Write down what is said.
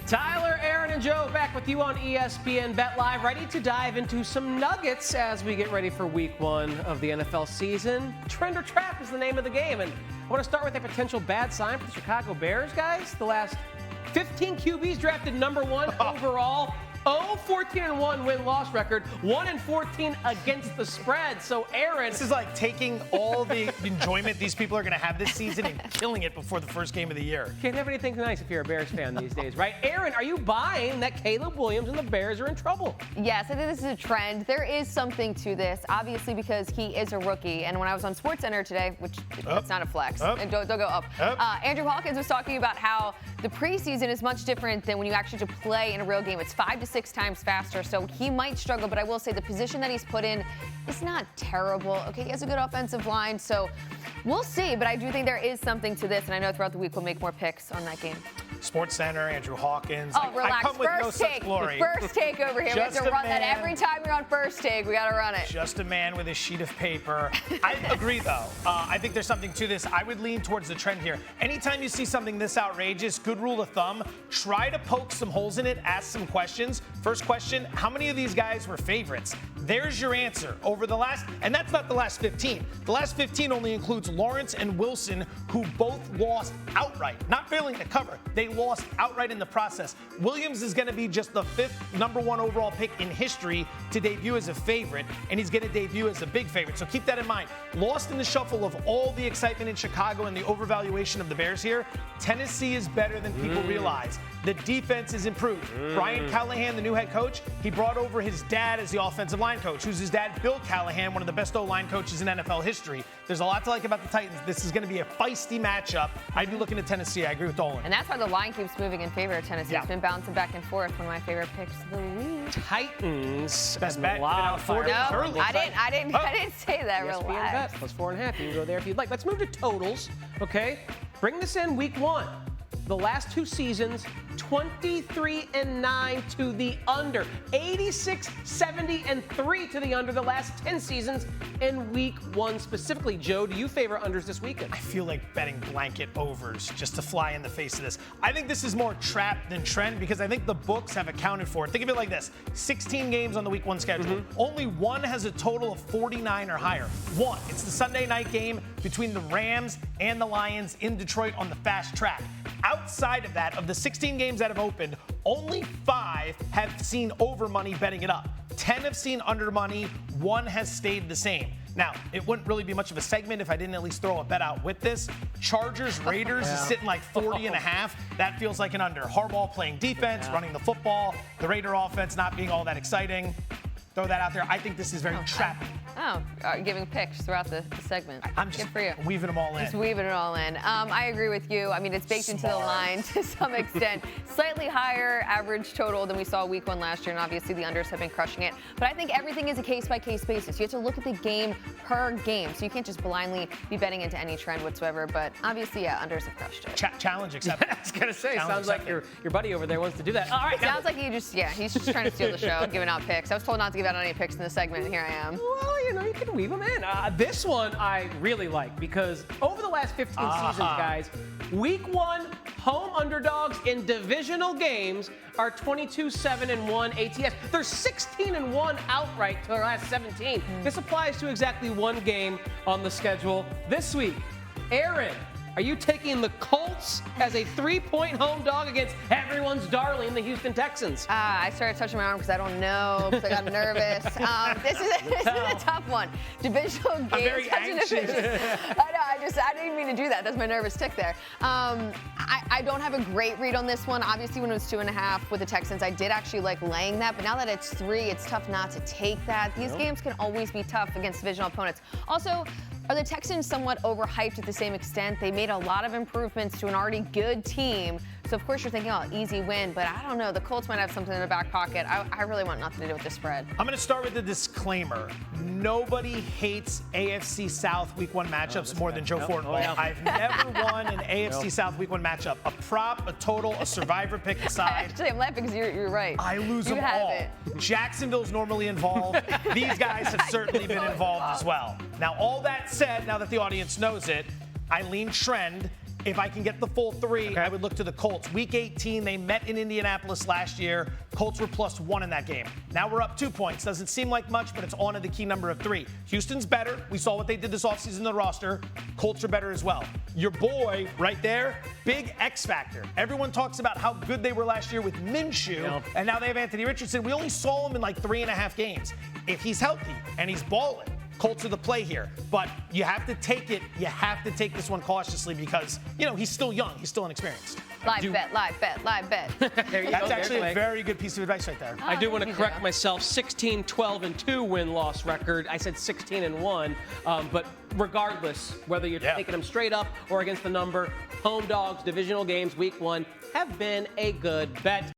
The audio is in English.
Tyler, Erin, and Joe back with you on ESPN Bet Live, ready to dive into some nuggets as we get ready for week 1 of the NFL season. Trend or trap is the name of the game, and I want to start with a potential bad sign for the Chicago Bears, guys. The last 15 QBs drafted number 1 overall. 0-14-1 win-loss record, 1-14 against the spread. So, Erin, this is like taking all the enjoyment these people are going to have this season and killing it before the first game of the year. Can't have anything nice if you're a Bears fan these days, right? Erin, are you buying that Caleb Williams and the Bears are in trouble? Yes, I think this is a trend. There is something to this, obviously, because he is a rookie. And when I was on SportsCenter today, which it's not a flex, and don't go up. Andrew Hawkins was talking about how the preseason is much different than when you actually have to play in a real game. It's 5 to 6 times faster, so he might struggle, but I will say the position that he's put in is not terrible. Okay, he has a good offensive line, so we'll see, but I do think there is something to this, and I know throughout the week we'll make more picks on that game. SportsCenter, Andrew Hawkins. Oh, relax. I come with First no take. such glory. First take over here. We have to run that every time you're on First Take. We got to run it. Just a man with a sheet of paper. I agree, though. I think there's something to this. I would lean towards the trend here. Anytime you see something this outrageous, good rule of thumb, try to poke some holes in it, ask some questions. First question, how many of these guys were favorites? There's your answer. Over the last, and that's not the last 15. The last 15 only includes Lawrence and Wilson, who both lost outright. Not failing to cover. They lost outright in the process. Williams is going to be just the 5th number 1 overall pick in history to debut as a favorite, and he's going to debut as a big favorite. So keep that in mind. Lost in the shuffle of all the excitement in Chicago and the overvaluation of the Bears here, Tennessee is better than people realize. The defense is improved. Brian Callahan, the new head coach, he brought over his dad as the offensive line coach, who's his dad, Bill Callahan, one of the best O-line coaches in NFL history. There's a lot to like about the Titans. This is going to be a feisty matchup. I'd be looking at Tennessee. I agree with Dolan. And that's why the line keeps moving in favor of Tennessee. It's been bouncing back and forth. One of my favorite picks of the week. Titans. Best bet. I didn't say that. ESPN Relax. Bet, +4.5. You can go there if you'd like. Let's move to totals, okay? Bring this in week 1. The last 2 seasons, 23-9 to the under, 86-70-3 to the under the last 10 seasons in week 1 specifically. Joe, do you favor unders this weekend? I feel like betting blanket overs just to fly in the face of this. I think this is more trap than trend because I think the books have accounted for it. Think of it like this. 16 games on the week 1 schedule. Only one has a total of 49 or higher. One. It's the Sunday night game between the Rams and the Lions in Detroit on the fast track. Outside of that, of the 16 games that have opened, only 5 have seen over money betting it up. 10 have seen under money. 1 has stayed the same. Now, it wouldn't really be much of a segment if I didn't at least throw a bet out with this. Chargers Raiders is sitting like 40.5. That feels like an under. Harbaugh playing defense, running the football. The Raider offense not being all that exciting. Throw that out there. I think this is very trappy. Oh, giving picks throughout the segment. I'm just good for you. Weaving them all in. Just weaving it all in. I agree with you. I mean, it's baked into the line to some extent. Slightly higher average total than we saw week 1 last year, and obviously the unders have been crushing it. But I think everything is a case-by-case basis. You have to look at the game per game, so you can't just blindly be betting into any trend whatsoever. But obviously, yeah, unders have crushed it. Challenge accepted. I was going to say, sounds like your buddy over there wants to do that. All right. Sounds like he's just trying to steal the show, giving out picks. I was told not to give out any picks in the segment, and here I am. Well, you can weave them in. This one I really like because over the last 15 seasons, guys, week 1 home underdogs in divisional games are 22-7-1 ATS. They're 16-1 outright to their last 17. This applies to exactly 1 game on the schedule this week. Erin, are you taking the Colts as a 3-point home dog against everyone's darling, the Houston Texans? I started touching my arm because I don't know, because I got nervous. This is a tough one. Divisional games. I'm very anxious. I know, I didn't mean to do that. That's my nervous tick there. I don't have a great read on this one. Obviously, when it was 2.5 with the Texans, I did actually like laying that. But now that it's 3, it's tough not to take that. These games can always be tough against divisional opponents. Also, are the Texans somewhat overhyped to the same extent? They made a lot of improvements to an already good team. So, of course, you're thinking, oh, easy win. But I don't know. The Colts might have something in the back pocket. I really want nothing to do with the spread. I'm going to start with a disclaimer. Nobody hates AFC South Week 1 matchups more than Joe Fortenbaugh. yeah. I've never won an AFC South Week 1 matchup. A prop, a total, a survivor pick aside. Actually, I'm laughing because you're right. I lose them all. Jacksonville's normally involved. These guys have certainly been involved as well. Now, all that said, now that the audience knows it, I lean trend. If I can get the full 3, I would look to the Colts. Week 18, they met in Indianapolis last year. Colts were +1 in that game. Now we're up 2 points. Doesn't seem like much, but it's on to the key number of 3. Houston's better. We saw what they did this offseason in the roster. Colts are better as well. Your boy right there, big X factor. Everyone talks about how good they were last year with Minshew, and now they have Anthony Richardson. We only saw him in like 3.5 games. If he's healthy and he's balling, Colts are the play here. But you have to take it. You have to take this one cautiously because, he's still young. He's still inexperienced. Live bet. There you That's go. actually a very good piece of advice right there. I do want to correct myself. 16-12-2 win-loss record. I said 16-1. But regardless, whether you're taking them straight up or against the number, home dogs, divisional games, week 1 have been a good bet.